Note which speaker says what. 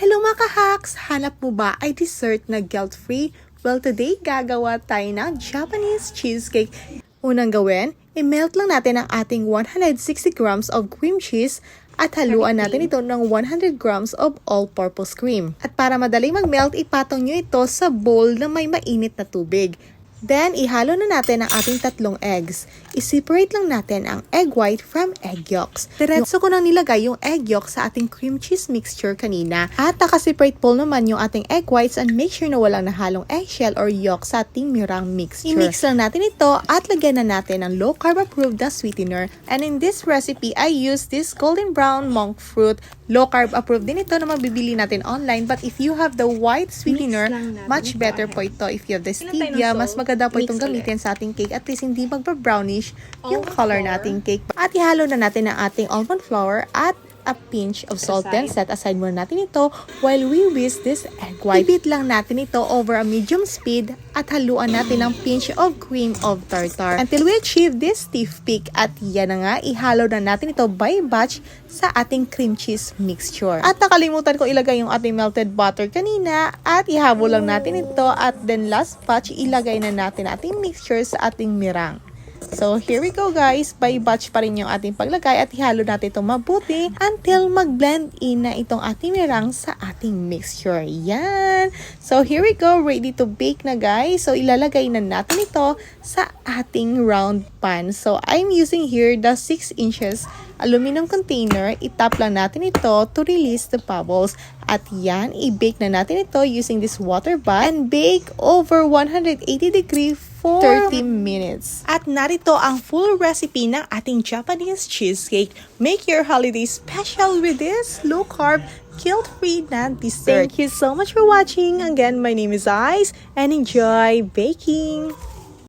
Speaker 1: Hello mga ka-hacks! Hanap mo ba ay dessert na guilt-free? Well, today gagawa tayo ng Japanese cheesecake. Unang gawin, i-melt lang natin ang ating 160 grams of cream cheese at haluan natin ito ng 100 grams of all-purpose cream. At para madali mag-melt, ipatong nyo ito sa bowl na may mainit na tubig. Then, ihalo na natin ang ating 3 eggs. I-separate lang natin ang egg white from egg yolks. Diretso ko nang nilagay yung egg yolk sa ating cream cheese mixture kanina. At naka-separate bowl naman yung ating egg whites and make sure na walang nahalong eggshell or yolk sa ating mirang mixture. I-mix lang natin ito at lagyan na natin ng low-carb approved na sweetener. And in this recipe, I use this golden brown monk fruit. Low-carb approved din ito na mabibili natin online. But if you have the white sweetener, much better po ito. If you have the stevia, mas maganda po itong gamitin sa ating cake. At least hindi magpa-brownish yung color nating cake. At ihalo na natin ang ating almond flour at a pinch of salt. Then set aside muna natin ito while we whisk this egg white. I-beat lang natin ito over a medium speed at haluan natin ng pinch of cream of tartar until we achieve this stiff peak. At yan na nga, ihalo na natin ito by batch sa ating cream cheese mixture. At nakalimutan ko ilagay yung ating melted butter kanina at ihabol lang natin ito at then last batch ilagay na natin ating mixture sa ating mirang. So, here we go guys. By batch pa rin yung ating paglagay at ihalo natin itong mabuti until mag-blend in na itong ating mirang sa ating mixture. Yan! So, here we go. Ready to bake na guys. So, ilalagay na natin ito sa ating round pan. So, I'm using here the 6 inches aluminum container. Itap lang natin ito to release the bubbles. At yan, i-bake na natin ito using this water bath and bake over 180 degree for 30 minutes. At narito ang full recipe ng ating Japanese cheesecake. Make your holiday special with this low-carb, guilt-free na dessert. Thank you so much for watching. Again, my name is Ice and enjoy baking!